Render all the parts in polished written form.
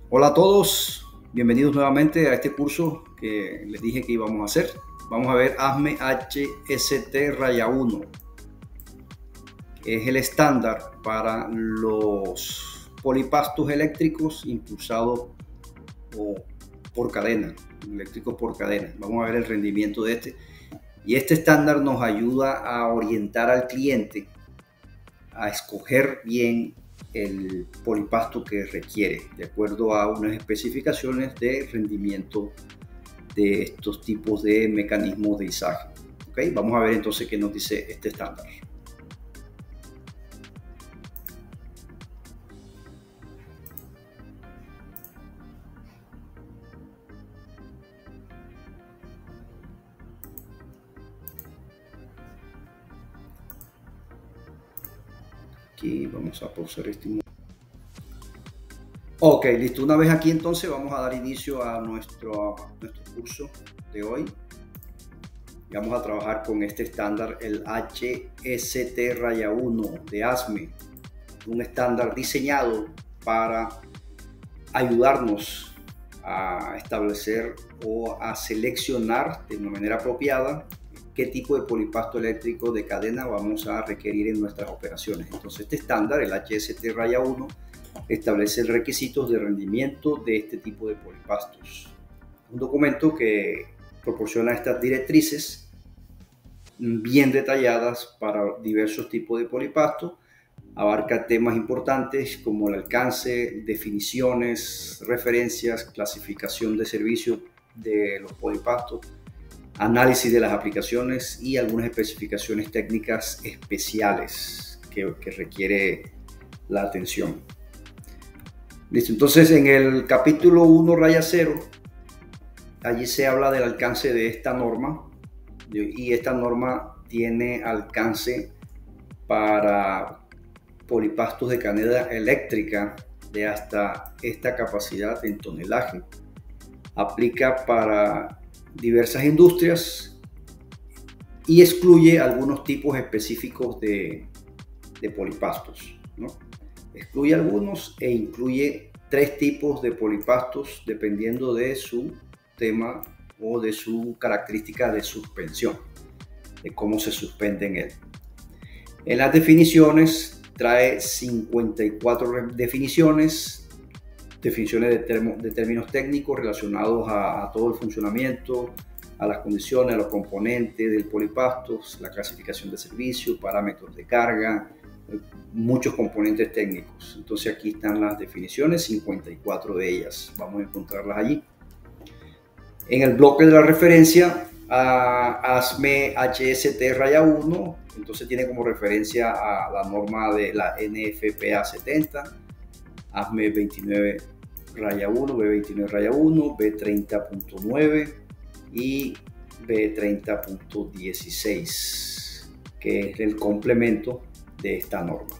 Hola a todos, bienvenidos nuevamente a este curso que les dije que íbamos a hacer. Vamos a ver ASME HST-1, que es el estándar para los polipastos eléctricos impulsados por cadena, eléctricos por cadena. Vamos a ver el rendimiento de este. Y este estándar nos ayuda a orientar al cliente a escoger bien el polipasto que requiere, de acuerdo a unas especificaciones de rendimiento de estos tipos de mecanismos de izaje. ¿Okay? Vamos a ver entonces qué nos dice este estándar. Aquí vamos a pausar este. Ok, listo. Una vez aquí entonces vamos a dar inicio a nuestro curso de hoy. Y vamos a trabajar con este estándar, el HST-1 de ASME, un estándar diseñado para ayudarnos a establecer o a seleccionar de una manera apropiada qué tipo de polipasto eléctrico de cadena vamos a requerir en nuestras operaciones. Entonces este estándar, el HST-1, establece requisitos de rendimiento de este tipo de polipastos. Un documento que proporciona estas directrices bien detalladas para diversos tipos de polipastos. Abarca temas importantes como el alcance, definiciones, referencias, clasificación de servicios de los polipastos, análisis de las aplicaciones y algunas especificaciones técnicas especiales que requiere la atención. Listo, entonces en el capítulo 1-0, allí se habla del alcance de esta norma y esta norma tiene alcance para polipastos de cadena eléctrica de hasta esta capacidad en tonelaje. Aplica para diversas industrias y excluye algunos tipos específicos de polipastos, ¿no? Excluye algunos e incluye 3 tipos de polipastos dependiendo de su tema o de su característica de suspensión, de cómo se suspende en él. En las definiciones trae 54 definiciones de términos técnicos relacionados a todo el funcionamiento, a las condiciones, a los componentes del polipasto, la clasificación de servicio, parámetros de carga, muchos componentes técnicos. Entonces aquí están las definiciones, 54 de ellas, vamos a encontrarlas allí. En el bloque de la referencia a ASME HST-1, entonces tiene como referencia a la norma de la NFPA 70, ASME 29-1, B29-1, B30.9 y B30.16, que es el complemento de esta norma.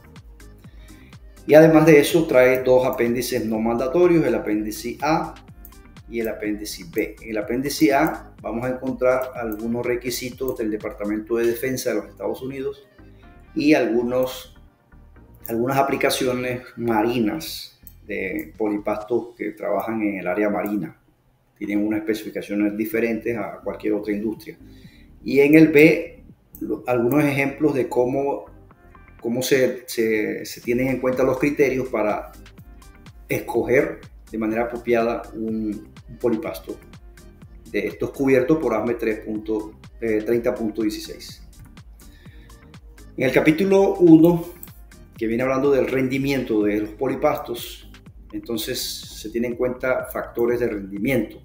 Y además de eso trae 2 apéndices no mandatorios, el apéndice A y el apéndice B. En el apéndice A vamos a encontrar algunos requisitos del Departamento de Defensa de los Estados Unidos y algunas aplicaciones marinas de polipastos que trabajan en el área marina. Tienen unas especificaciones diferentes a cualquier otra industria. Y en el B, algunos ejemplos de cómo se tienen en cuenta los criterios para escoger de manera apropiada un polipasto de estos cubiertos por ASME 30.16. En el capítulo 1, que viene hablando del rendimiento de los polipastos, entonces se tienen en cuenta factores de rendimiento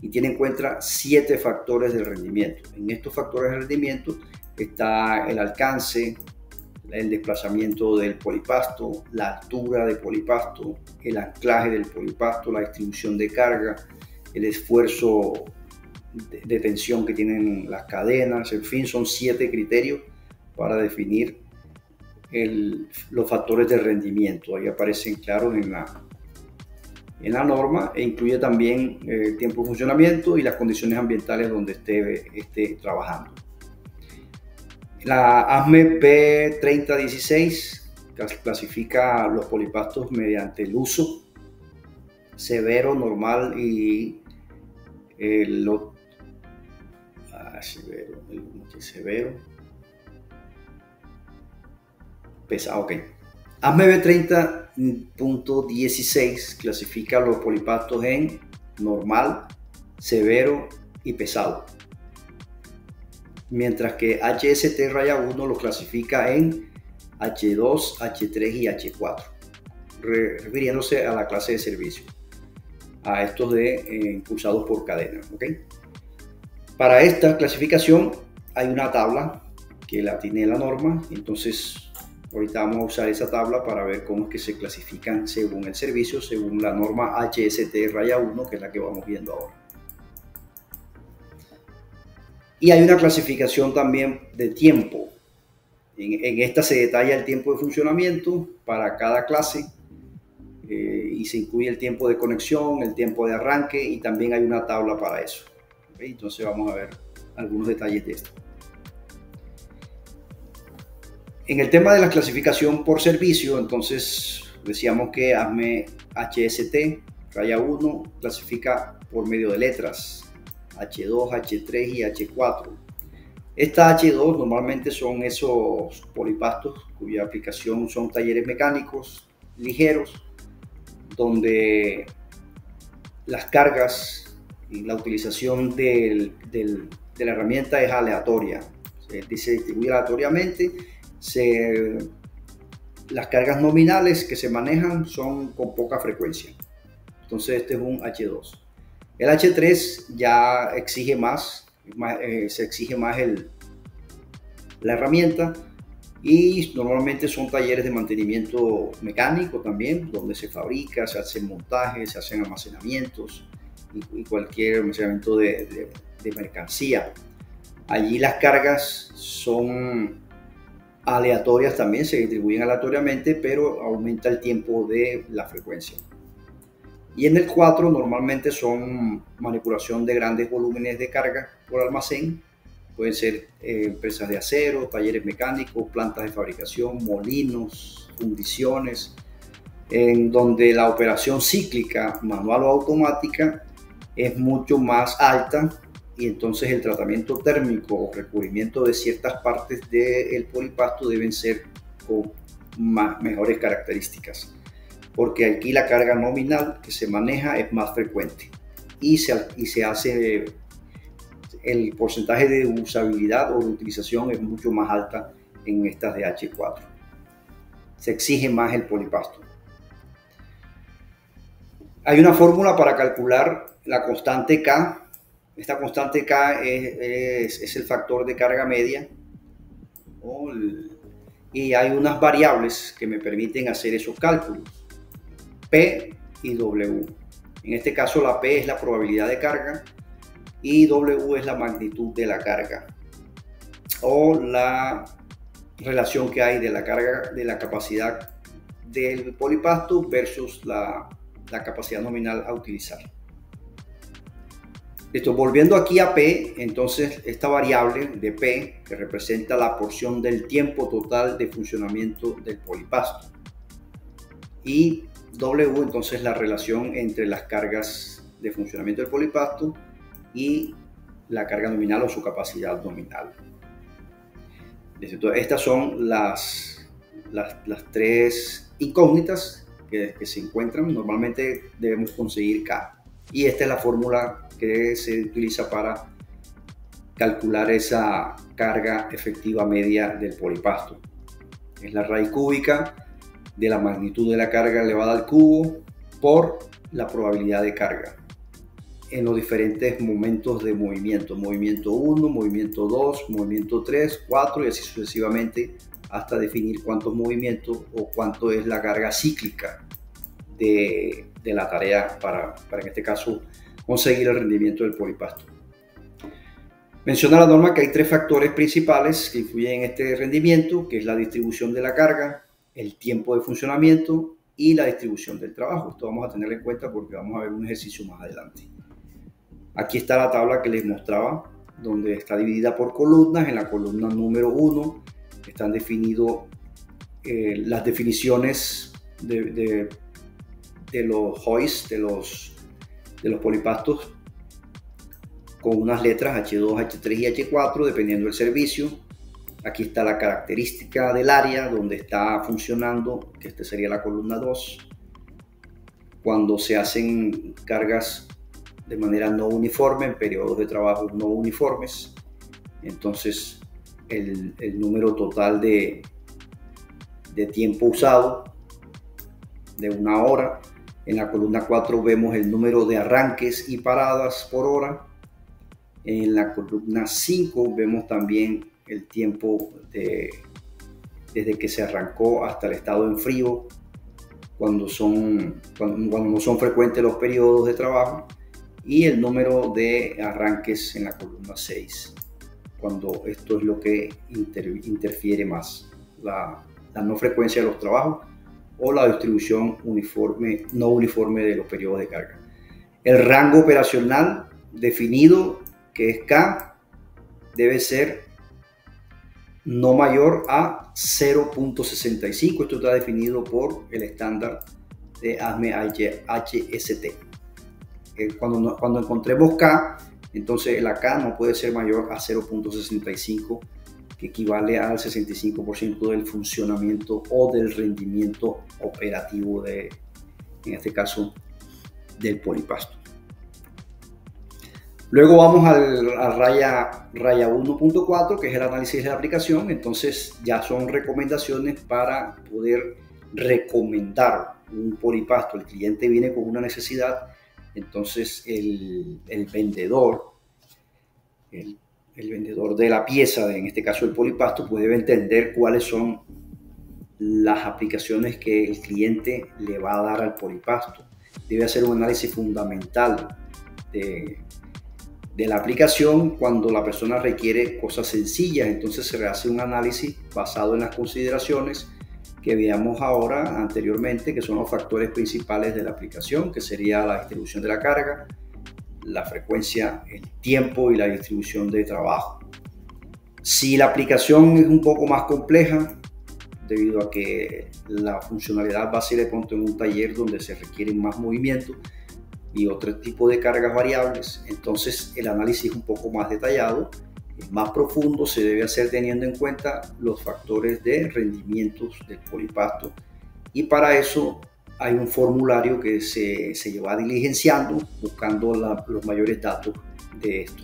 y tiene en cuenta 7 factores de rendimiento. En estos factores de rendimiento está el alcance, el desplazamiento del polipasto, la altura del polipasto, el anclaje del polipasto, la distribución de carga, el esfuerzo de tensión que tienen las cadenas, en fin, son 7 criterios para definir los factores de rendimiento. Ahí aparecen claros en la norma e incluye también el tiempo de funcionamiento y las condiciones ambientales donde esté trabajando. La ASME B3016 clasifica los polipastos mediante el uso, severo, normal y severo, pesado. Ok. ASME B30.16 clasifica los polipastos en normal, severo y pesado, mientras que HST-1 lo clasifica en H2, H3 y H4, refiriéndose a la clase de servicio, a estos impulsados por cadena. ¿Okay? Para esta clasificación hay una tabla que la tiene la norma, entonces ahorita vamos a usar esa tabla para ver cómo es que se clasifican según el servicio, según la norma HST-1, que es la que vamos viendo ahora. Y hay una clasificación también de tiempo. En esta se detalla el tiempo de funcionamiento para cada clase y se incluye el tiempo de conexión, el tiempo de arranque y también hay una tabla para eso. ¿Okay? Entonces vamos a ver algunos detalles de esto. En el tema de la clasificación por servicio, entonces decíamos que ASME HST-1 clasifica por medio de letras H2, H3 y H4. Esta H2 normalmente son esos polipastos cuya aplicación son talleres mecánicos ligeros, donde las cargas y la utilización de la herramienta es aleatoria, se distribuye aleatoriamente. Las cargas nominales que se manejan son con poca frecuencia. Entonces este es un H2. El H3 ya exige más, se exige más la herramienta y normalmente son talleres de mantenimiento mecánico también, donde se fabrica, se hacen montajes, se hacen almacenamientos y cualquier almacenamiento de mercancía. Allí las cargas son aleatorias también, se distribuyen aleatoriamente, pero aumenta el tiempo de la frecuencia. Y en el 4 normalmente son manipulación de grandes volúmenes de carga por almacén, pueden ser empresas de acero, talleres mecánicos, plantas de fabricación, molinos, fundiciones, en donde la operación cíclica, manual o automática, es mucho más alta y entonces el tratamiento térmico o recubrimiento de ciertas partes del polipasto deben ser con mejores características, porque aquí la carga nominal que se maneja es más frecuente y se hace el porcentaje de usabilidad o de utilización es mucho más alta en estas de H4. Se exige más el polipasto. Hay una fórmula para calcular la constante K. Esta constante K es el factor de carga media. Y hay unas variables que me permiten hacer esos cálculos. P y W. En este caso la P es la probabilidad de carga y W es la magnitud de la carga o la relación que hay de la carga, de la capacidad del polipasto versus la capacidad nominal a utilizar. Esto, volviendo aquí a P, entonces esta variable de P que representa la porción del tiempo total de funcionamiento del polipasto y W entonces la relación entre las cargas de funcionamiento del polipasto y la carga nominal o su capacidad nominal. Entonces, estas son las tres incógnitas que se encuentran. Normalmente debemos conseguir K. Y esta es la fórmula que se utiliza para calcular esa carga efectiva media del polipasto. Es la raíz cúbica de la magnitud de la carga elevada al cubo por la probabilidad de carga en los diferentes momentos de movimiento. Movimiento 1, movimiento 2, movimiento 3, 4 y así sucesivamente hasta definir cuántos movimientos o cuánto es la carga cíclica de la tarea para en este caso conseguir el rendimiento del polipasto. Menciona la norma que hay tres factores principales que influyen en este rendimiento, que es la distribución de la carga, el tiempo de funcionamiento y la distribución del trabajo. Esto vamos a tenerlo en cuenta porque vamos a ver un ejercicio más adelante. Aquí está la tabla que les mostraba, donde está dividida por columnas. En la columna número 1 están definidas las definiciones de los hoists, de los polipastos, con unas letras H2, H3 y H4, dependiendo del servicio. Aquí está la característica del área donde está funcionando, que esta sería la columna 2. Cuando se hacen cargas de manera no uniforme, en periodos de trabajo no uniformes, entonces el número total de tiempo usado de 1 hora. En la columna 4 vemos el número de arranques y paradas por hora. En la columna 5 vemos también el tiempo desde que se arrancó hasta el estado en frío, cuando no son frecuentes los periodos de trabajo, y el número de arranques en la columna 6, cuando esto es lo que interfiere más, la no frecuencia de los trabajos o la distribución no uniforme de los periodos de carga. El rango operacional definido, que es K, debe ser no mayor a 0.65. Esto está definido por el estándar de ASME HST. Cuando encontremos K, entonces la K no puede ser mayor a 0.65, que equivale al 65% del funcionamiento o del rendimiento operativo en este caso, del polipasto. Luego vamos a raya 1.4, que es el análisis de la aplicación. Entonces ya son recomendaciones para poder recomendar un polipasto. El cliente viene con una necesidad, entonces el vendedor de la pieza, en este caso el polipasto, pues debe entender cuáles son las aplicaciones que el cliente le va a dar al polipasto. Debe hacer un análisis fundamental de la aplicación. Cuando la persona requiere cosas sencillas, entonces se hace un análisis basado en las consideraciones que veíamos anteriormente, que son los factores principales de la aplicación, que sería la distribución de la carga, la frecuencia, el tiempo y la distribución de trabajo. Si la aplicación es un poco más compleja, debido a que la funcionalidad va a ser de pronto en un taller donde se requieren más movimientos y otro tipo de cargas variables, entonces el análisis es un poco más detallado, es más profundo, se debe hacer teniendo en cuenta los factores de rendimientos del polipasto, y para eso hay un formulario que se lleva diligenciando, buscando los mayores datos de esto.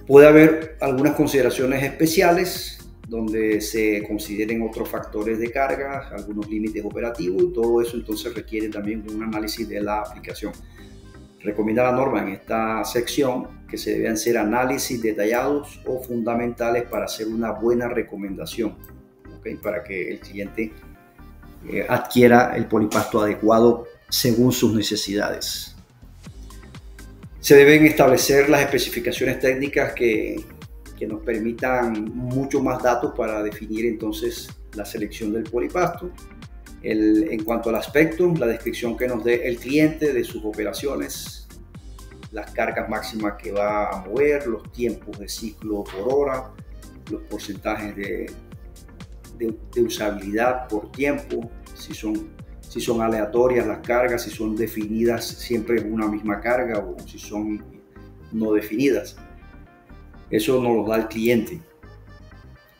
Puede haber algunas consideraciones especiales donde se consideren otros factores de carga, algunos límites operativos, y todo eso entonces requiere también un análisis de la aplicación. Recomienda la norma en esta sección que se deben hacer análisis detallados o fundamentales para hacer una buena recomendación, ¿okay? Para que el cliente adquiera el polipasto adecuado según sus necesidades. Se deben establecer las especificaciones técnicas que nos permitan mucho más datos para definir entonces la selección del polipasto. En cuanto al aspecto, la descripción que nos dé el cliente de sus operaciones, las cargas máximas que va a mover, los tiempos de ciclo por hora, los porcentajes de usabilidad por tiempo, si son aleatorias las cargas, si son definidas siempre en una misma carga o si son no definidas. Eso nos lo da el cliente.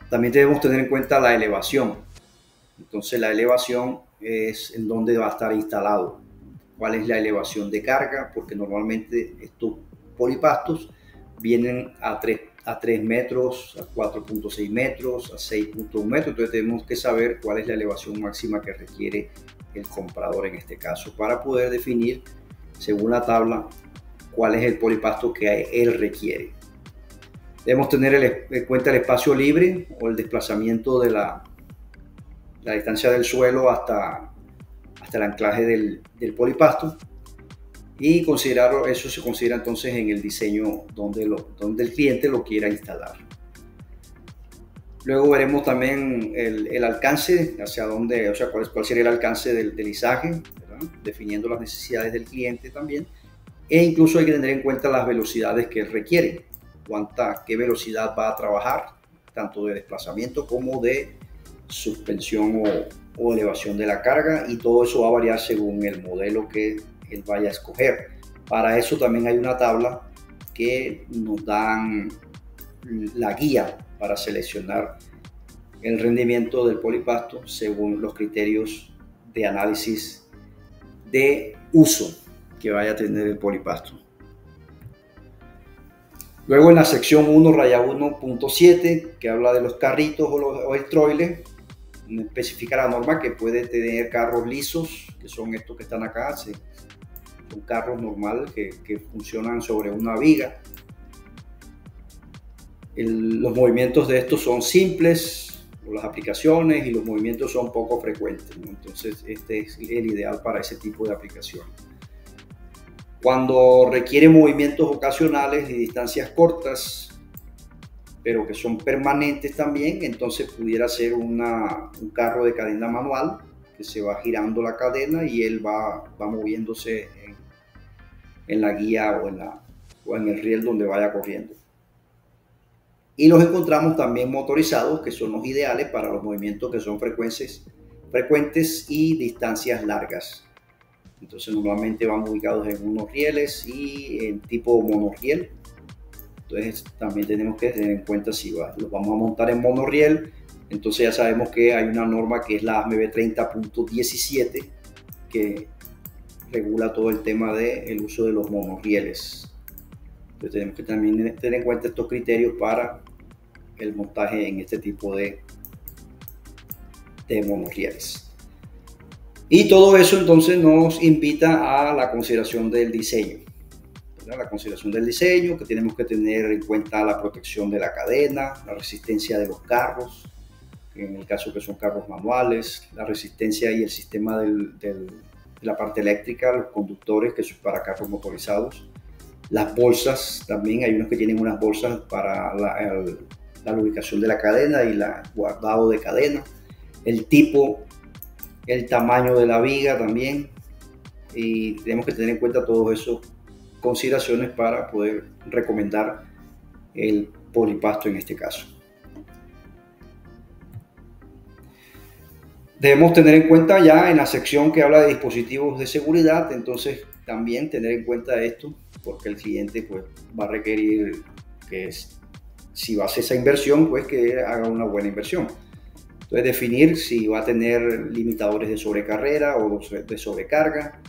También debemos tener en cuenta la elevación. Entonces la elevación es en dónde va a estar instalado. ¿Cuál es la elevación de carga? Porque normalmente estos polipastos vienen a 3 metros, a 4.6 metros, a 6.1 metros. Entonces tenemos que saber cuál es la elevación máxima que requiere el comprador en este caso, para poder definir, según la tabla, cuál es el polipasto que él requiere. Debemos tener en cuenta el espacio libre o el desplazamiento de la distancia del suelo hasta el anclaje del polipasto, y eso se considera entonces en el diseño donde el cliente lo quiera instalar. Luego veremos también el alcance, hacia dónde, cuál sería el alcance del izaje, ¿verdad? Definiendo las necesidades del cliente también, e incluso hay que tener en cuenta las velocidades que él requiere. Qué velocidad va a trabajar, tanto de desplazamiento como de suspensión o elevación de la carga, y todo eso va a variar según el modelo que él vaya a escoger. Para eso también hay una tabla que nos dan la guía para seleccionar el rendimiento del polipasto según los criterios de análisis de uso que vaya a tener el polipasto. Luego en la sección 1, raya 1.7, que habla de los carritos o el troile, especifica la norma que puede tener carros lisos, que son estos que están acá, son carros normales que funcionan sobre una viga. Los movimientos de estos son simples, las aplicaciones, y los movimientos son poco frecuentes, ¿no? Entonces este es el ideal para ese tipo de aplicación. Cuando requiere movimientos ocasionales y distancias cortas, pero que son permanentes también, entonces pudiera ser un carro de cadena manual, que se va girando la cadena y él va moviéndose en la guía o en el riel donde vaya corriendo. Y los encontramos también motorizados, que son los ideales para los movimientos que son frecuentes y distancias largas. Entonces normalmente van ubicados en unos rieles y en tipo monorriel. Entonces también tenemos que tener en cuenta si los vamos a montar en monorriel. Entonces ya sabemos que hay una norma que es la ASME 30.17 que regula todo el tema del uso de los monorrieles. Entonces tenemos que también tener en cuenta estos criterios para el montaje en este tipo de monorrieles. Y todo eso entonces nos invita a la consideración del diseño. La consideración del diseño, que tenemos que tener en cuenta la protección de la cadena, la resistencia de los carros, en el caso que son carros manuales, la resistencia y el sistema de la parte eléctrica, los conductores, que son para carros motorizados, las bolsas, también hay unos que tienen unas bolsas para la lubricación de la cadena y el guardado de cadena, el tipo, el tamaño de la viga también, y tenemos que tener en cuenta todas esas consideraciones para poder recomendar el polipasto en este caso. Debemos tener en cuenta ya en la sección que habla de dispositivos de seguridad, entonces también tener en cuenta esto, porque el cliente pues va a requerir que si va a hacer esa inversión, pues que haga una buena inversión. Entonces definir si va a tener limitadores de sobrecarrera o de sobrecarga,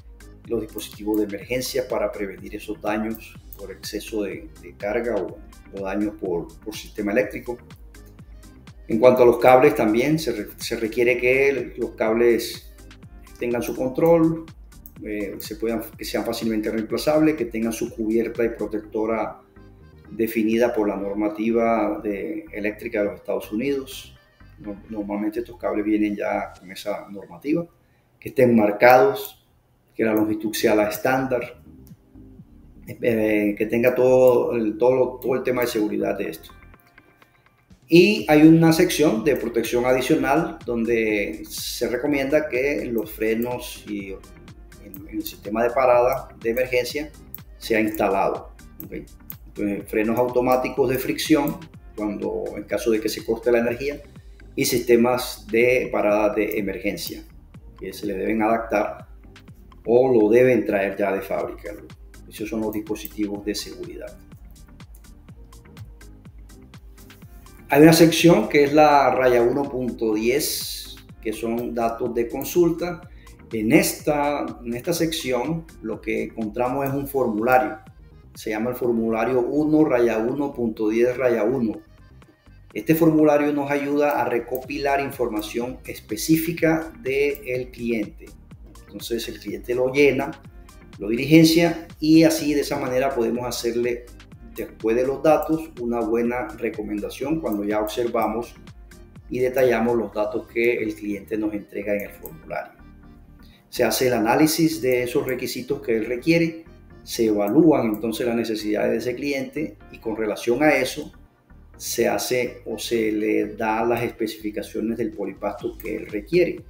los dispositivos de emergencia para prevenir esos daños por exceso de carga o daños por sistema eléctrico. En cuanto a los cables también se requiere que los cables tengan su control, que sean fácilmente reemplazables, que tengan su cubierta y protectora definida por la normativa eléctrica de los Estados Unidos. Normalmente estos cables vienen ya con esa normativa, que estén marcados, que la longitud sea la estándar, que tenga todo el tema de seguridad de esto. Y hay una sección de protección adicional donde se recomienda que los frenos y en el sistema de parada de emergencia sea instalado. ¿Okay? Entonces, frenos automáticos de fricción en caso de que se corte la energía, y sistemas de parada de emergencia que se le deben adaptar o lo deben traer ya de fábrica. Esos son los dispositivos de seguridad. Hay una sección que es la raya 1.10, que son datos de consulta. En esta sección lo que encontramos es un formulario. Se llama el formulario 1, raya 1.10, raya 1. Este formulario nos ayuda a recopilar información específica del cliente. Entonces el cliente lo llena, lo diligencia, y así de esa manera podemos hacerle, después de los datos, una buena recomendación cuando ya observamos y detallamos los datos que el cliente nos entrega en el formulario. Se hace el análisis de esos requisitos que él requiere, se evalúan entonces las necesidades de ese cliente, y con relación a eso se hace o se le da las especificaciones del polipasto que él requiere.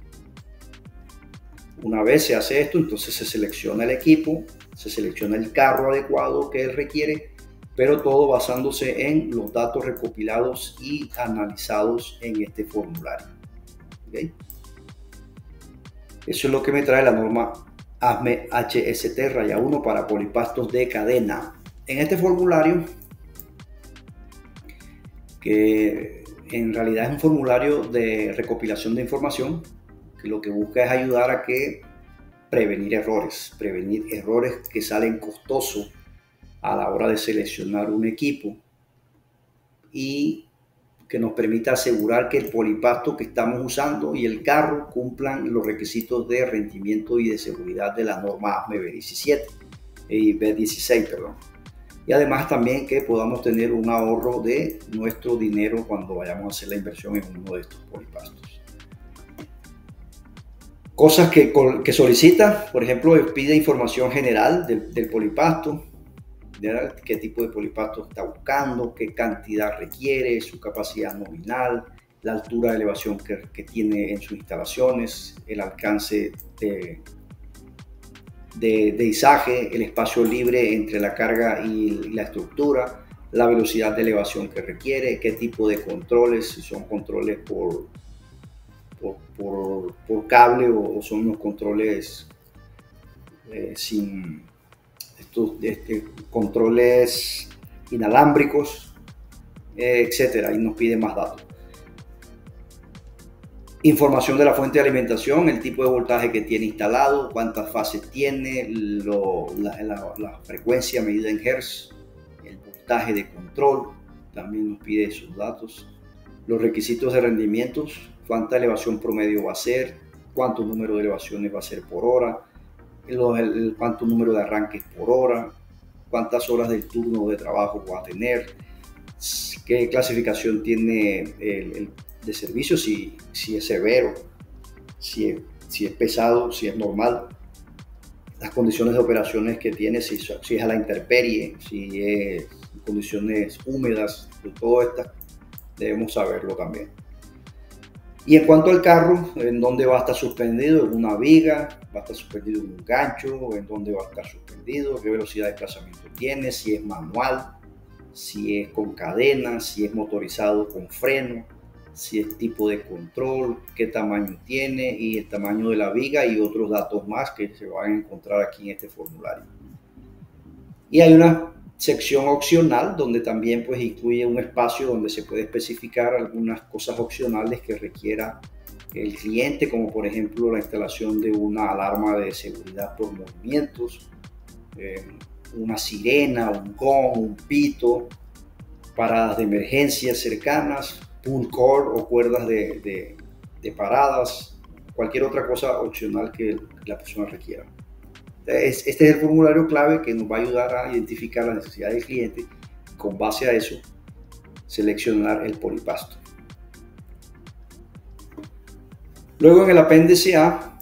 Una vez se hace esto, entonces se selecciona el equipo, se selecciona el carro adecuado que él requiere, pero todo basándose en los datos recopilados y analizados en este formulario. ¿Okay? Eso es lo que me trae la norma ASME HST-1 para polipastos de cadena. En este formulario, que en realidad es un formulario de recopilación de información, que lo que busca es ayudar a prevenir errores que salen costosos a la hora de seleccionar un equipo y que nos permita asegurar que el polipasto que estamos usando y el carro cumplan los requisitos de rendimiento y de seguridad de la norma ASME B16, perdón. Y además también que podamos tener un ahorro de nuestro dinero cuando vayamos a hacer la inversión en uno de estos polipastos. Cosas que solicita, por ejemplo, pide información general del polipasto, qué tipo de polipasto está buscando, qué cantidad requiere, su capacidad nominal, la altura de elevación que tiene en sus instalaciones, el alcance de izaje, el espacio libre entre la carga y la estructura, la velocidad de elevación que requiere, qué tipo de controles, si son controles por cable o son unos controles sin estos controles inalámbricos, etcétera, y nos pide más datos. Información de la fuente de alimentación, el tipo de voltaje que tiene instalado, cuántas fases tiene, la frecuencia medida en Hz, el voltaje de control, también nos pide esos datos. Los requisitos de rendimientos, cuánta elevación promedio va a ser, cuánto número de elevaciones va a ser por hora, cuánto número de arranques por hora, cuántas horas del turno de trabajo va a tener, qué clasificación tiene de servicio, si es severo, si es pesado, si es normal, las condiciones de operaciones que tiene, si es a la intemperie, si es condiciones húmedas, todo esto debemos saberlo también. Y en cuanto al carro, en dónde va a estar suspendido, en una viga, va a estar suspendido en un gancho, en dónde va a estar suspendido, qué velocidad de desplazamiento tiene, si es manual, si es con cadena, si es motorizado con freno, si es tipo de control, qué tamaño tiene y el tamaño de la viga y otros datos más que se van a encontrar aquí en este formulario. Y hay una sección opcional donde también pues incluye un espacio donde se puede especificar algunas cosas opcionales que requiera el cliente, como por ejemplo la instalación de una alarma de seguridad por movimientos, una sirena, un gong, un pito, paradas de emergencia cercanas, pull cord o cuerdas de paradas, cualquier otra cosa opcional que la persona requiera. Este es el formulario clave que nos va a ayudar a identificar la necesidad del cliente y con base a eso seleccionar el polipasto. Luego en el apéndice A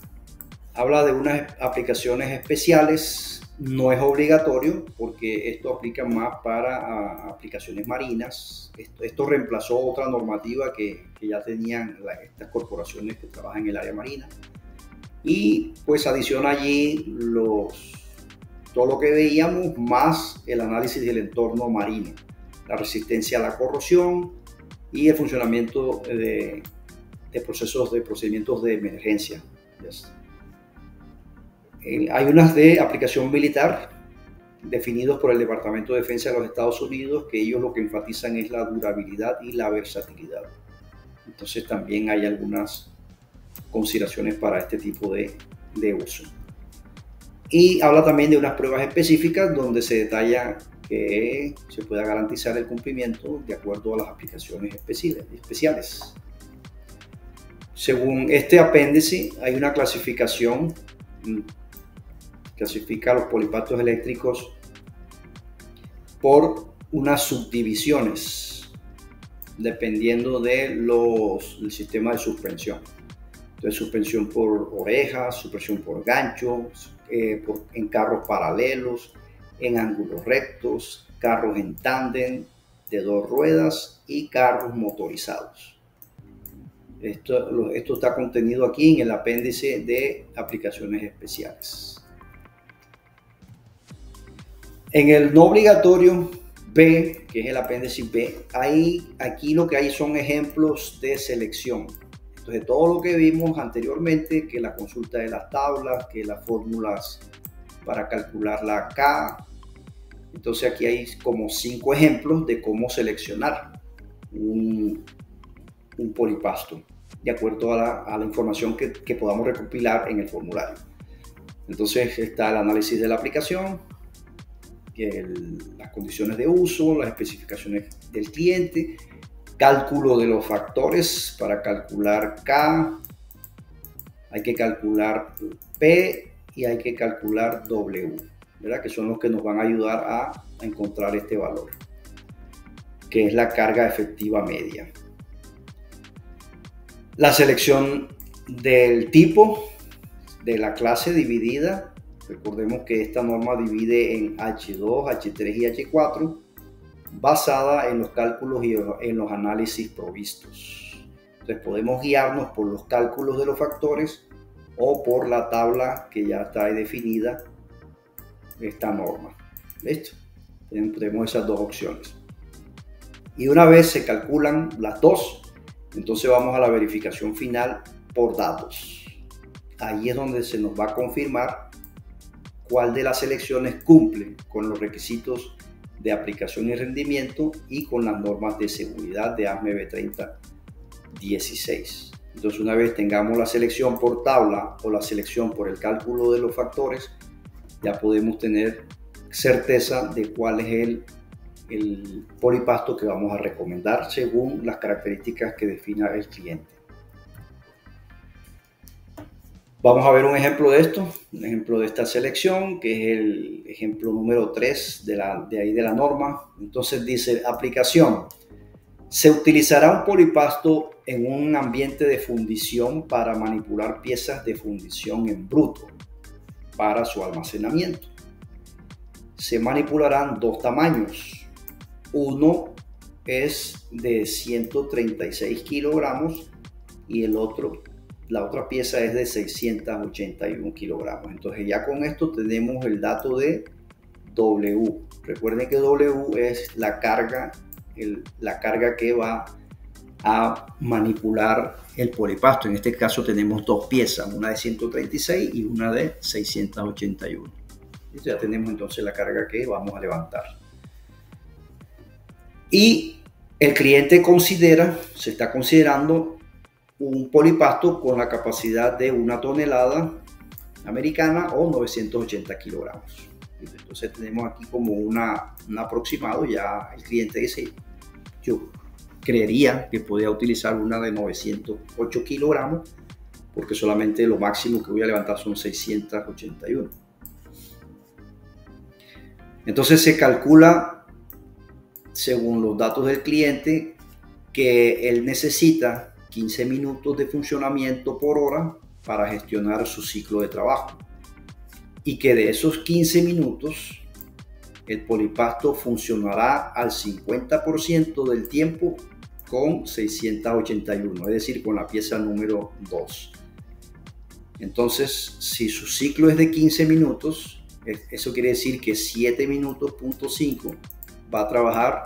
habla de unas aplicaciones especiales, no es obligatorio porque esto aplica más para aplicaciones marinas. Esto reemplazó otra normativa que ya tenían estas corporaciones que trabajan en el área marina. Y pues adiciona allí todo lo que veíamos más el análisis del entorno marino, la resistencia a la corrosión y el funcionamiento de procedimientos de emergencia. Hay unas de aplicación militar definidos por el Departamento de Defensa de los Estados Unidos, que ellos lo que enfatizan es la durabilidad y la versatilidad. Entonces también hay algunas consideraciones para este tipo de uso. Y habla también de unas pruebas específicas donde se detalla que se pueda garantizar el cumplimiento de acuerdo a las aplicaciones especiales. Según este apéndice, hay una clasificación, clasifica los polipastos eléctricos por unas subdivisiones, dependiendo del sistema de suspensión. Entonces, suspensión por orejas, suspensión por ganchos, en carros paralelos, en ángulos rectos, carros en tándem de 2 ruedas y carros motorizados. Esto está contenido aquí en el apéndice de aplicaciones especiales. En el no obligatorio B, que es el apéndice B, aquí lo que hay son ejemplos de selección. Entonces, todo lo que vimos anteriormente, que la consulta de las tablas, que las fórmulas para calcular la K. Entonces, aquí hay como 5 ejemplos de cómo seleccionar un polipasto de acuerdo a la información que podamos recopilar en el formulario. Entonces, está el análisis de la aplicación, las condiciones de uso, las especificaciones del cliente, cálculo de los factores para calcular K, hay que calcular P y hay que calcular W, ¿verdad? Que son los que nos van a ayudar a encontrar este valor, que es la carga efectiva media. La selección del tipo de la clase dividida, recordemos que esta norma divide en H2, H3 y H4, basada en los cálculos y en los análisis provistos. Entonces podemos guiarnos por los cálculos de los factores o por la tabla que ya está definida esta norma. ¿Listo? Tenemos esas dos opciones. Y una vez se calculan las dos, entonces vamos a la verificación final por datos. Ahí es donde se nos va a confirmar cuál de las selecciones cumple con los requisitos de aplicación y rendimiento y con las normas de seguridad de ASME B3016. Entonces, una vez tengamos la selección por tabla o la selección por el cálculo de los factores, ya podemos tener certeza de cuál es el polipasto que vamos a recomendar según las características que defina el cliente. Vamos a ver un ejemplo de esto, un ejemplo de esta selección, que es el ejemplo número 3 de la norma. Entonces dice, aplicación. Se utilizará un polipasto en un ambiente de fundición para manipular piezas de fundición en bruto para su almacenamiento. Se manipularán dos tamaños. Uno es de 136 kilogramos y la otra pieza es de 681 kilogramos. Entonces ya con esto tenemos el dato de W. Recuerden que W es la carga que va a manipular el polipasto. En este caso tenemos dos piezas, una de 136 y una de 681. Ya tenemos entonces la carga que vamos a levantar. Y el cliente se está considerando un polipasto con la capacidad de 1 tonelada americana o 980 kilogramos. Entonces tenemos aquí como un aproximado. Ya el cliente dice, yo creería que podría utilizar una de 908 kilogramos porque solamente lo máximo que voy a levantar son 681. Entonces se calcula, según los datos del cliente, que él necesita 15 minutos de funcionamiento por hora para gestionar su ciclo de trabajo y que de esos 15 minutos el polipasto funcionará al 50% del tiempo con 681, es decir, con la pieza número 2. Entonces, si su ciclo es de 15 minutos, eso quiere decir que 7 minutos, punto 5, va a trabajar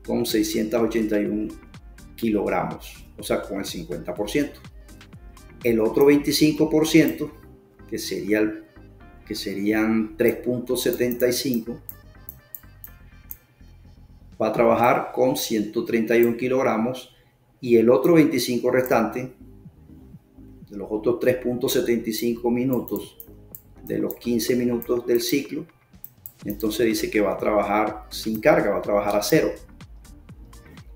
con 681 kilogramos, o sea, con el 50%. El otro 25%, que serían 3.75, va a trabajar con 131 kilogramos y el otro 25 restante, de los otros 3.75 minutos de los 15 minutos del ciclo, entonces dice que va a trabajar sin carga, va a trabajar a cero.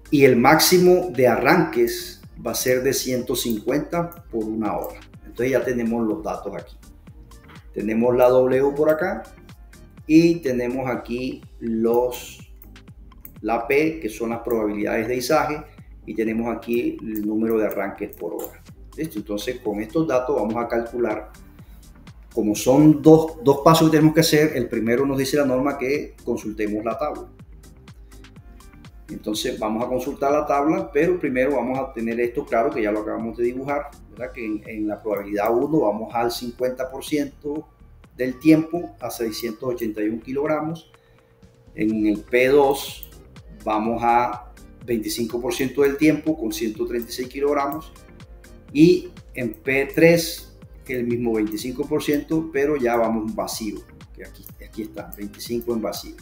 Y el máximo de arranques va a ser de 150 por 1 hora. Entonces ya tenemos los datos aquí. Tenemos la W por acá y tenemos aquí la P, que son las probabilidades de izaje, y tenemos aquí el número de arranques por hora. ¿Listo? Entonces con estos datos vamos a calcular. Como son dos pasos que tenemos que hacer, el primero nos dice la norma que consultemos la tabla. Entonces vamos a consultar la tabla, pero primero vamos a tener esto claro, que ya lo acabamos de dibujar, ¿verdad? Que en la probabilidad 1 vamos al 50% del tiempo a 681 kilogramos. En el P2 vamos a 25% del tiempo con 136 kilogramos. Y en P3 el mismo 25%, pero ya vamos vacío, que aquí está, 25 en vacío.